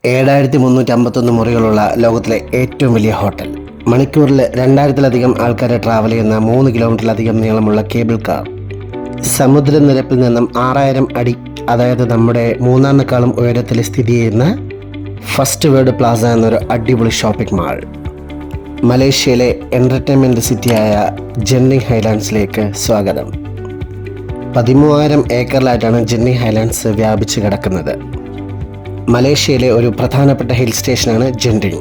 7351 മുറികളുള്ള ലോകത്തിലെ ഏറ്റവും വലിയ ഹോട്ടൽ. മണിക്കൂറിൽ 2000-ലധികം ആൾക്കാരെ ട്രാവൽ ചെയ്യുന്ന 3 കിലോമീറ്ററിലധികം നീളമുള്ള കേബിൾ കാർ. സമുദ്രനിരപ്പിൽ നിന്നും 6000 അടി, അതായത് നമ്മുടെ മൂന്നാറിനേക്കാളും ഉയരത്തിൽ സ്ഥിതി ചെയ്യുന്ന ഫസ്റ്റ് വേൾഡ് പ്ലാസ എന്നൊരു അടിപൊളി ഷോപ്പിംഗ് മാൾ. മലേഷ്യയിലെ എൻ്റർടൈൻമെൻറ്റ് സിറ്റിയായ ജെന്നിംഗ് ഹൈലാൻഡ്സിലേക്ക് സ്വാഗതം. 13,000 ഏക്കറിലായിട്ടാണ് ജെന്നിംഗ് ഹൈലാൻഡ്സ് വ്യാപിച്ച് കിടക്കുന്നത്. മലേഷ്യയിലെ ഒരു പ്രധാനപ്പെട്ട ഹിൽ സ്റ്റേഷനാണ് ജെന്നിംഗ്.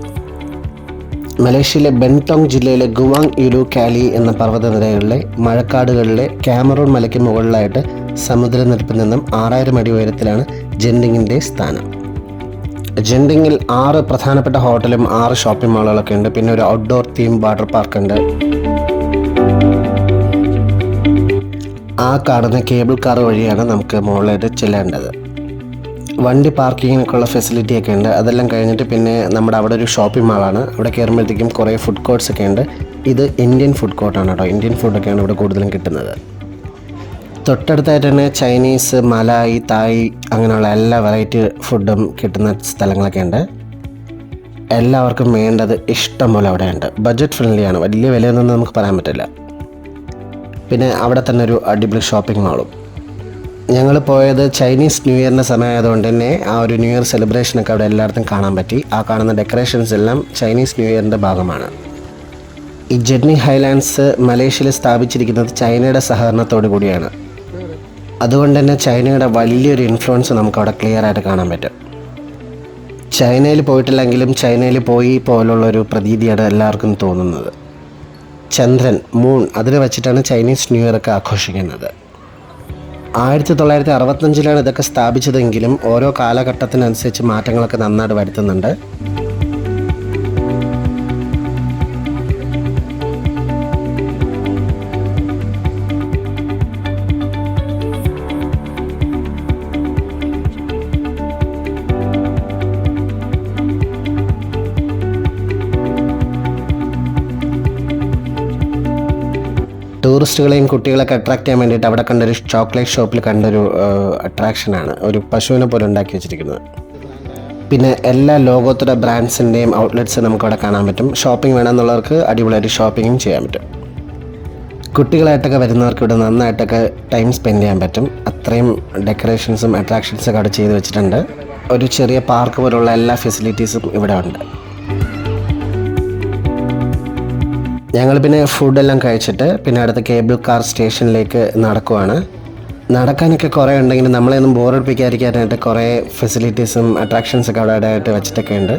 മലേഷ്യയിലെ ബെൻടോങ് ജില്ലയിലെ ഗുവാങ് യുലു കാലി എന്ന പർവ്വതനിരകളിലെ മഴക്കാടുകളിലെ കാമറൂൺ മലയ്ക്ക് മുകളിലായിട്ട് സമുദ്രനിരപ്പിൽ നിന്നും 6000 അടി ഉയരത്തിലാണ് ജെന്നിങ്ങിൻ്റെ സ്ഥാനം. ജെന്നിങ്ങിൽ 6 പ്രധാനപ്പെട്ട ഹോട്ടലും 6 ഷോപ്പിംഗ് മാളുകളൊക്കെ ഉണ്ട്. പിന്നെ ഒരു ഔട്ട്ഡോർ തീം വാട്ടർ പാർക്ക് ഉണ്ട്. ആ കാണുന്ന കേബിൾ കാർ വഴിയാണ് നമുക്ക് മുകളിലായിട്ട് ചെല്ലേണ്ടത്. വണ്ടി പാർക്കിങ്ങിനൊക്കെയുള്ള ഫെസിലിറ്റിയൊക്കെ ഉണ്ട്. അതെല്ലാം കഴിഞ്ഞിട്ട് പിന്നെ നമ്മുടെ അവിടെ ഒരു ഷോപ്പിംഗ് മാളാണ്. അവിടെ കയറുമ്പോഴത്തേക്കും കുറേ ഫുഡ് കോർട്ട്സ് ഒക്കെ ഉണ്ട്. ഇത് ഇന്ത്യൻ ഫുഡ് കോർട്ടാണ് കേട്ടോ. ഇന്ത്യൻ ഫുഡൊക്കെയാണ് ഇവിടെ കൂടുതലും കിട്ടുന്നത്. തൊട്ടടുത്തായിട്ട് തന്നെ ചൈനീസ്, മലായി, തായ് അങ്ങനെയുള്ള എല്ലാ വെറൈറ്റി ഫുഡും കിട്ടുന്ന സ്ഥലങ്ങളൊക്കെ ഉണ്ട്. എല്ലാവർക്കും വേണ്ടത് ഇഷ്ടം പോലെ അവിടെയുണ്ട്. ബഡ്ജറ്റ് ഫ്രണ്ട്ലിയാണ്, വലിയ വിലയൊന്നും നമുക്ക് പറയാൻ പറ്റില്ല. പിന്നെ അവിടെ തന്നെ ഒരു അടിപൊളി ഷോപ്പിംഗ് മാളും. ഞങ്ങൾ പോയത് ചൈനീസ് ന്യൂ ഇയറിൻ്റെ സമയമായതുകൊണ്ട് തന്നെ ആ ഒരു ന്യൂ ഇയർ സെലിബ്രേഷനൊക്കെ അവിടെ എല്ലായിടത്തും കാണാൻ പറ്റി. ആ കാണുന്ന ഡെക്കറേഷൻസ് എല്ലാം ചൈനീസ് ന്യൂ ഇയറിൻ്റെ ഭാഗമാണ്. ഈ ജെന്നിംഗ് ഹൈലാൻഡ്സ് മലേഷ്യയിൽ സ്ഥാപിച്ചിരിക്കുന്നത് ചൈനയുടെ സഹകരണത്തോടു കൂടിയാണ്. അതുകൊണ്ട് തന്നെ ചൈനയുടെ വലിയൊരു ഇൻഫ്ലുവൻസ് നമുക്കവിടെ ക്ലിയർ ആയിട്ട് കാണാൻ പറ്റും. ചൈനയിൽ പോയിട്ടില്ലെങ്കിലും ചൈനയിൽ പോയി പോലുള്ളൊരു പ്രതീതിയാണ് എല്ലാവർക്കും തോന്നുന്നത്. ചന്ദ്രൻ, മൂൺ, അതിനെ വെച്ചിട്ടാണ് ചൈനീസ് ന്യൂ ഇയർ ഒക്കെ ആഘോഷിക്കുന്നത്. 1965 ഇതൊക്കെ സ്ഥാപിച്ചതെങ്കിലും ഓരോ കാലഘട്ടത്തിനനുസരിച്ച് മാറ്റങ്ങളൊക്കെ നന്നായിട്ട് വരുത്തുന്നുണ്ട്. ടൂറിസ്റ്റുകളെയും കുട്ടികളൊക്കെ അട്രാക്റ്റ് ചെയ്യാൻ വേണ്ടിയിട്ട് അവിടെ കണ്ടൊരു ചോക്ലേറ്റ് ഷോപ്പിൽ കണ്ടൊരു അട്രാക്ഷനാണ് ഒരു പശുവിനെ പോലെ ഉണ്ടാക്കി വെച്ചിരിക്കുന്നത്. പിന്നെ എല്ലാ ലോകോത്തര ബ്രാൻഡ്സിൻ്റെയും ഔട്ട്ലെറ്റ്സ് നമുക്കവിടെ കാണാൻ പറ്റും. ഷോപ്പിംഗ് വേണമെന്നുള്ളവർക്ക് അടിപൊളിയായിട്ട് ഷോപ്പിങ്ങും ചെയ്യാൻ പറ്റും. കുട്ടികളായിട്ടൊക്കെ വരുന്നവർക്ക് ഇവിടെ നന്നായിട്ടൊക്കെ ടൈം സ്പെൻഡ് ചെയ്യാൻ പറ്റും. അത്രയും ഡെക്കറേഷൻസും അട്രാക്ഷൻസൊക്കെ അവിടെ ചെയ്ത് വെച്ചിട്ടുണ്ട്. ഒരു ചെറിയ പാർക്ക് പോലുള്ള എല്ലാ ഫെസിലിറ്റീസും ഇവിടെ ഉണ്ട്. ഞങ്ങൾ പിന്നെ ഫുഡെല്ലാം കഴിച്ചിട്ട് പിന്നെ അടുത്ത കേബിൾ കാർ സ്റ്റേഷനിലേക്ക് നടക്കുവാണ്. നടക്കാനൊക്കെ കുറേ ഉണ്ടെങ്കിലും നമ്മളെയൊന്നും ബോറടിപ്പിക്കാതിരിക്കാനായിട്ട് കുറേ ഫെസിലിറ്റീസും അട്രാക്ഷൻസൊക്കെ അവിടെ ആയിട്ട് വെച്ചിട്ടൊക്കെ ഉണ്ട്.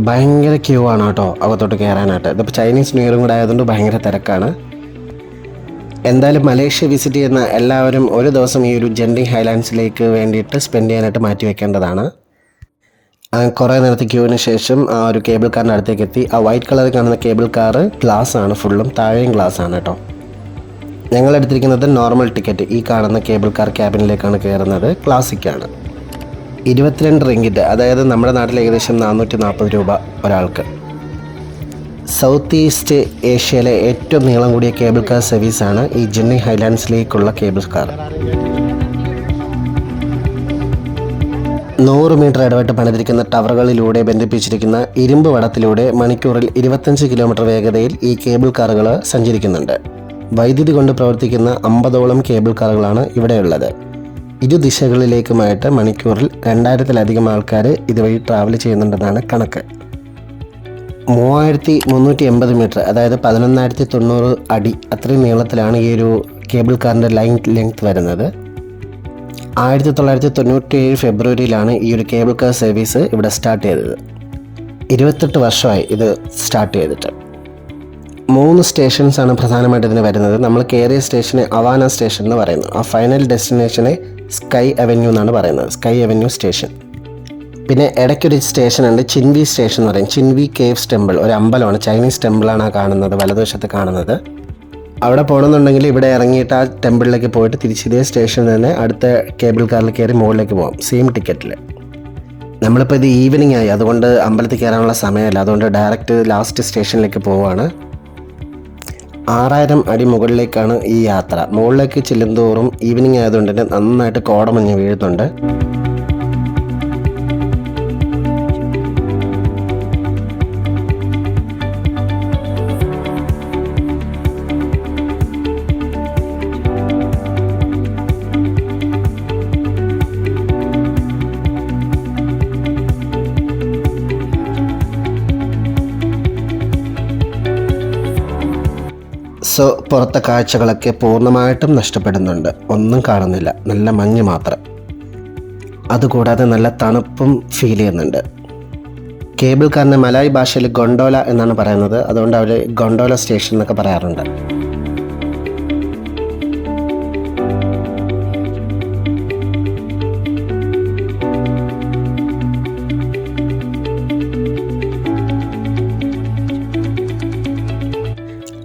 ഭയങ്കര ക്യൂ ആണ് കേട്ടോ അകത്തോട്ട് കയറാനായിട്ട്. ഇതിപ്പോൾ ചൈനീസ് ന്യൂ ഇയറും കൂടെ ആയതുകൊണ്ട് ഭയങ്കര തിരക്കാണ്. എന്തായാലും മലേഷ്യ വിസിറ്റ് ചെയ്യുന്ന എല്ലാവരും ഒരു ദിവസം ഈ ഒരു ജെന്നിംഗ് ഹൈലാൻഡ്സിലേക്ക് വേണ്ടിയിട്ട് സ്പെൻഡ് ചെയ്യാനായിട്ട് മാറ്റി വെക്കേണ്ടതാണ്. കുറേ നേരത്തെ ക്യൂവിന് ശേഷം ആ ഒരു കേബിൾ കാറിൻ്റെ അടുത്തേക്ക് എത്തി. ആ വൈറ്റ് കളറിൽ കാണുന്ന കേബിൾ കാറ് ഗ്ലാസ് ആണ്, ഫുള്ളും താഴെയും ഗ്ലാസ് ആണ് കേട്ടോ. ഞങ്ങൾ എടുത്തിരിക്കുന്നത് നോർമൽ ടിക്കറ്റ്. ഈ കാണുന്ന കേബിൾ കാർ ക്യാബിനിലേക്കാണ് കയറുന്നത്. ക്ലാസിക്കാണ്. 22 റിങ്കിറ്റ്, അതായത് നമ്മുടെ നാട്ടിൽ ഏകദേശം 440 രൂപ ഒരാൾക്ക്. സൗത്ത് ഈസ്റ്റ് ഏഷ്യയിലെ ഏറ്റവും നീളം കൂടിയ കേബിൾ കാർ സർവീസാണ് ഈ ജെന്നിംഗ് ഹൈലാൻഡ്സിലേക്കുള്ള കേബിൾ കാർ. 100 മീറ്റർ ഇടവിട്ട് പണിതിരിക്കുന്ന ടവറുകളിലൂടെ ബന്ധിപ്പിച്ചിരിക്കുന്ന ഇരുമ്പ് വടത്തിലൂടെ മണിക്കൂറിൽ 25 കിലോമീറ്റർ വേഗതയിൽ ഈ കേബിൾ കാറുകൾ സഞ്ചരിക്കുന്നുണ്ട്. വൈദ്യുതി കൊണ്ട് പ്രവർത്തിക്കുന്ന 50ഓളം കേബിൾ കാറുകളാണ് ഇവിടെയുള്ളത്. ഇരുദിശകളിലേക്കുമായിട്ട് മണിക്കൂറിൽ 2000-ലധികം ആൾക്കാർ ഇതുവഴി ട്രാവൽ ചെയ്യുന്നുണ്ടെന്നാണ് കണക്ക്. 3380 മീറ്റർ, അതായത് 11,090 അടി, അത്രയും നീളത്തിലാണ് ഈ ഒരു കേബിൾ കാറിൻ്റെ ലെങ്ത് വരുന്നത്. 1997 ഫെബ്രുവരിയിലാണ് ഈ ഒരു കേബിൾ കാർ സർവീസ് ഇവിടെ സ്റ്റാർട്ട് ചെയ്തത്. 28 വർഷമായി ഇത് സ്റ്റാർട്ട് ചെയ്തിട്ട്. 3 സ്റ്റേഷൻസാണ് പ്രധാനമായിട്ട് ഇതിന് വരുന്നത്. നമ്മൾ കയറിയ സ്റ്റേഷന് അവാന സ്റ്റേഷൻ എന്ന് പറയുന്നു. ആ ഫൈനൽ ഡെസ്റ്റിനേഷനെ സ്കൈ അവന്യൂ എന്നാണ് പറയുന്നത്, സ്കൈ അവന്യൂ സ്റ്റേഷൻ. പിന്നെ ഇടയ്ക്കൊരു സ്റ്റേഷനുണ്ട്, ചിൻവി സ്റ്റേഷൻ എന്ന് പറയും. ചിൻവി കേവ്സ് ടെമ്പിൾ, ഒരു അമ്പലമാണ്, ചൈനീസ് ടെമ്പിളാണ് ആ കാണുന്നത്, വലതുവശത്ത് കാണുന്നത്. അവിടെ പോകണമെന്നുണ്ടെങ്കിൽ ഇവിടെ ഇറങ്ങിയിട്ട് ആ ടെമ്പിളിലേക്ക് പോയിട്ട് തിരിച്ച് ഇതേ സ്റ്റേഷനിൽ തന്നെ അടുത്ത കേബിൾ കാറിൽ കയറി മുകളിലേക്ക് പോകാം, സെയിം ടിക്കറ്റിൽ. നമ്മളിപ്പോൾ ഇത് ഈവനിങ് ആയി, അതുകൊണ്ട് അമ്പലത്തിൽ കയറാനുള്ള സമയമല്ല, അതുകൊണ്ട് ഡയറക്റ്റ് ലാസ്റ്റ് സ്റ്റേഷനിലേക്ക് പോവുകയാണ്. 6000 അടി മുകളിലേക്കാണ് ഈ യാത്ര. മുകളിലേക്ക് ചെല്ലുന്തോറും ഈവനിങ് ആയതുകൊണ്ട് തന്നെ നന്നായിട്ട് കോടമഞ്ഞ് വീഴുന്നുണ്ട്. സോ പുറത്തെ കാഴ്ചകളൊക്കെ പൂർണ്ണമായിട്ടും നഷ്ടപ്പെടുന്നുണ്ട്. ഒന്നും കാണുന്നില്ല, നല്ല മഞ്ഞ് മാത്രം. അതുകൂടാതെ നല്ല തണുപ്പും ഫീൽ ചെയ്യുന്നുണ്ട്. കേബിൾ കാറിന് മലായ് ഭാഷയിൽ ഗൊണ്ടോല എന്നാണ് പറയുന്നത്. അതുകൊണ്ട് അവർ ഗൊണ്ടോല സ്റ്റേഷൻ എന്നൊക്കെ പറയാറുണ്ട്.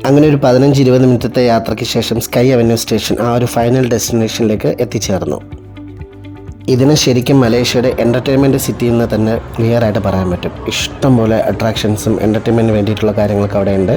അങ്ങനെ ഒരു 15-20 മിനിറ്റത്തെ യാത്രയ്ക്ക് ശേഷം സ്കൈ അവന്യൂ സ്റ്റേഷൻ ആ ഒരു ഫൈനൽ ഡെസ്റ്റിനേഷനിലേക്ക് എത്തിച്ചേർന്നു. ഇതിന് ശരിക്കും മലേഷ്യയുടെ എൻ്റർടൈൻമെൻറ്റ് സിറ്റി എന്ന് തന്നെ ക്ലിയർ ആയിട്ട് പറയാൻ പറ്റും. ഇഷ്ടംപോലെ അട്രാക്ഷൻസും എൻ്റർടൈൻമെൻറ്റിന് വേണ്ടിയിട്ടുള്ള കാര്യങ്ങളൊക്കെ അവിടെ ഉണ്ട്.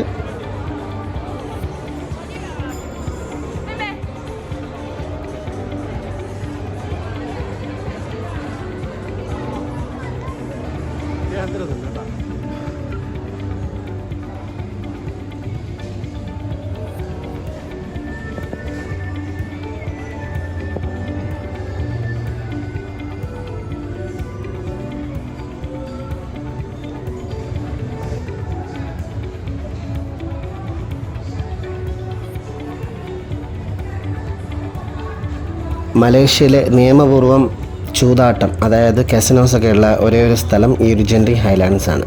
മലേഷ്യയിലെ നിയമപൂർവ്വം ചൂതാട്ടം, അതായത് കസിനോസൊക്കെ ഉള്ള ഒരേ ഒരു സ്ഥലം ഈ ഒരു ജെൻറി ഹൈലാൻഡ്സ് ആണ്.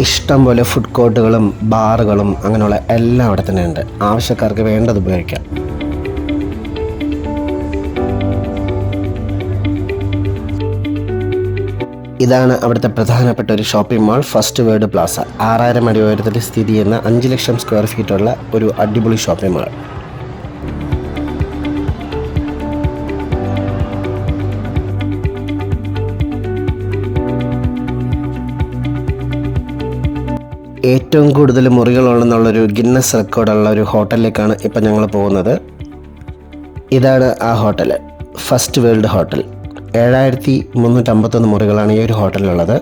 ഇഷ്ടം പോലെ ഫുഡ് കോർട്ടുകളും ബാറുകളും അങ്ങനെയുള്ള എല്ലാം അവിടെ തന്നെ ഉണ്ട്. ആവശ്യക്കാർക്ക് വേണ്ടത് ഉപയോഗിക്കാം. ഇതാണ് അവിടുത്തെ പ്രധാനപ്പെട്ട ഒരു shopping mall, first world Plaza. 6000 അടി ഉയരത്തിൽ സ്ഥിതി ചെയ്യുന്ന 5 ലക്ഷം സ്ക്വയർ ഫീറ്റുള്ള ഒരു അടിപൊളി ഷോപ്പിംഗ് മാൾ. ഏറ്റവും കൂടുതൽ മുറികളുണ്ടെന്നുള്ളൊരു ഗിന്നസ് റെക്കോർഡുള്ള ഒരു ഹോട്ടലിലേക്കാണ് ഇപ്പം ഞങ്ങൾ പോകുന്നത്. ഇതാണ് ആ ഹോട്ടൽ, ഫസ്റ്റ് വേൾഡ് ഹോട്ടൽ. 7351 മുറികളാണ് ഈ ഒരു ഹോട്ടലിലുള്ളത്.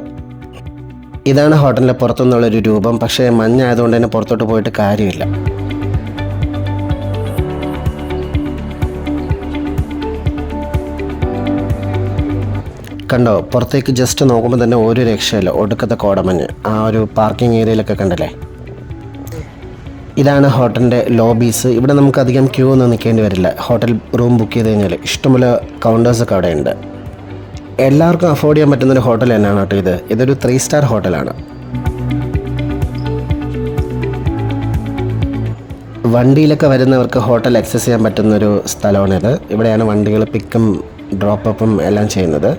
ഇതാണ് ഹോട്ടലിൻ്റെ പുറത്തുനിന്നുള്ളൊരു രൂപം. പക്ഷേ മഞ്ഞായതുകൊണ്ട് തന്നെ പുറത്തോട്ട് പോയിട്ട് കാര്യമില്ല. കണ്ടോ, പുറത്തേക്ക് ജസ്റ്റ് നോക്കുമ്പോൾ തന്നെ ഒരു രക്ഷയില്ല. ഒടുക്കത്തെ കോടമഞ്ഞ് ആ ഒരു പാർക്കിംഗ് ഏരിയയിലൊക്കെ കണ്ടല്ലേ. ഇതാണ് ഹോട്ടലിൻ്റെ ലോബീസ്. ഇവിടെ നമുക്ക് അധികം ക്യൂ ഒന്നും നിൽക്കേണ്ടി വരില്ല. ഹോട്ടൽ റൂം ബുക്ക് ചെയ്ത് കഴിഞ്ഞാൽ ഇഷ്ടംപോലെ കൗണ്ടേഴ്സൊക്കെ അവിടെ ഉണ്ട്. എല്ലാവർക്കും അഫോർഡ് ചെയ്യാൻ പറ്റുന്നൊരു ഹോട്ടൽ തന്നെയാണ് കേട്ടോ ഇതൊരു 3 സ്റ്റാർ ഹോട്ടലാണ്. വണ്ടിയിലൊക്കെ വരുന്നവർക്ക് ഹോട്ടൽ ആക്സസ് ചെയ്യാൻ പറ്റുന്നൊരു സ്ഥലമാണിത്. ഇവിടെയാണ് വണ്ടികൾ പിക്കും ഡ്രോപ്പപ്പും എല്ലാം ചെയ്യുന്നത്.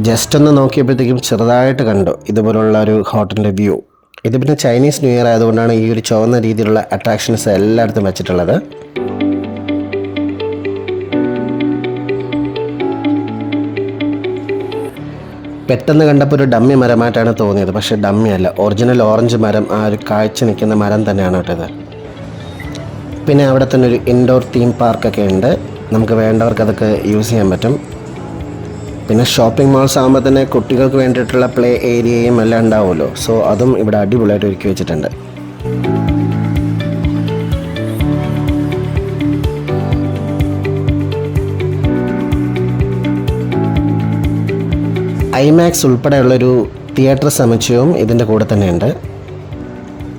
ജസ്റ്റ് ഒന്ന് നോക്കിയപ്പോഴത്തേക്കും ചെറുതായിട്ട് കണ്ടു ഇതുപോലുള്ള ഒരു ഹോട്ടലിൻ്റെ വ്യൂ. ഇത് പിന്നെ ചൈനീസ് ന്യൂ ഇയർ ആയതുകൊണ്ടാണ് ഈ ഒരു ചുവന്ന രീതിയിലുള്ള അട്രാക്ഷൻസ് എല്ലായിടത്തും വെച്ചിട്ടുള്ളത്. പെട്ടെന്ന് കണ്ടപ്പോൾ ഒരു ഡമ്മി മരമായിട്ടാണ് തോന്നിയത്. പക്ഷേ ഡമ്മി അല്ല, ഒറിജിനൽ ഓറഞ്ച് മരം. ആ ഒരു കാഴ്ച നിൽക്കുന്ന മരം തന്നെയാണ് കേട്ടത്. പിന്നെ അവിടെ തന്നെ ഒരു ഇൻഡോർ തീം പാർക്കൊക്കെ ഉണ്ട്. നമുക്ക് വേണ്ടവർക്ക് അതൊക്കെ യൂസ് ചെയ്യാൻ പറ്റും. പിന്നെ ഷോപ്പിംഗ് മാൾസ് ആകുമ്പോൾ തന്നെ കുട്ടികൾക്ക് വേണ്ടിയിട്ടുള്ള പ്ലേ ഏരിയയും എല്ലാം ഉണ്ടാവുമല്ലോ. സോ അതും ഇവിടെ അടിപൊളിയായിട്ട് ഒരുക്കി വെച്ചിട്ടുണ്ട്. ഐമാക്സ് ഉൾപ്പെടെയുള്ളൊരു തിയേറ്റർ സമുച്ചയവും ഇതിൻ്റെ കൂടെ തന്നെയുണ്ട്.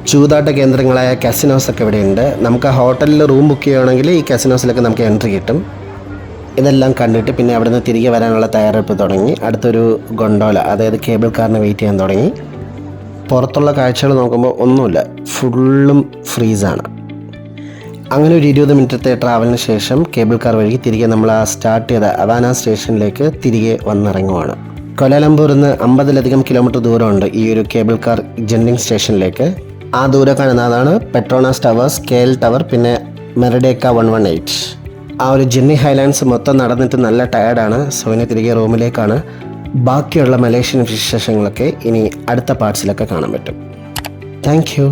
ചൂതാട്ട കേന്ദ്രങ്ങളായ കസിനോസൊക്കെ ഇവിടെയുണ്ട്. നമുക്ക് ആ ഹോട്ടലിൽ റൂം ബുക്ക് ചെയ്യുകയാണെങ്കിൽ ഈ കസിനോസിലൊക്കെ നമുക്ക് എൻട്രി കിട്ടും. ഇതെല്ലാം കണ്ടിട്ട് പിന്നെ അവിടെ നിന്ന് തിരികെ വരാനുള്ള തയ്യാറെടുപ്പ് തുടങ്ങി. അടുത്തൊരു ഗൊണ്ടോല, അതായത് കേബിൾ കാറിന് വെയിറ്റ് ചെയ്യാൻ തുടങ്ങി. പുറത്തുള്ള കാഴ്ചകൾ നോക്കുമ്പോൾ ഒന്നുമില്ല, ഫുള്ളും ഫ്രീസാണ്. അങ്ങനെ ഒരു 20 മിനിറ്റത്തെ ട്രാവലിന് ശേഷം കേബിൾ കാർ വഴി തിരികെ നമ്മൾ ആ സ്റ്റാർട്ട് ചെയ്ത അവാന സ്റ്റേഷനിലേക്ക് തിരികെ വന്നിറങ്ങുവാണ്. കൊലാലംപൂരിൽ നിന്ന് 50-ലധികം കിലോമീറ്റർ ദൂരമുണ്ട് ഈ ഒരു കേബിൾ കാർ ജെൻഡിങ് സ്റ്റേഷനിലേക്ക്. ആ ദൂരെ കാണുന്നതാണ് പെട്രോണാസ് ടവേഴ്സ്, KL ടവർ, പിന്നെ മെറിഡേക്ക 118. ആ ഒരു ജെന്നി ഹൈലാൻഡ്സ് മൊത്തം നടന്നിട്ട് നല്ല ടയർഡാണ്. സോ ഇനി തിരികെ റൂമിലേക്കാണ്. ബാക്കിയുള്ള മലേഷ്യൻ വിശേഷങ്ങളൊക്കെ ഇനി അടുത്ത പാർട്സിലൊക്കെ കാണാൻ പറ്റും. Thank you.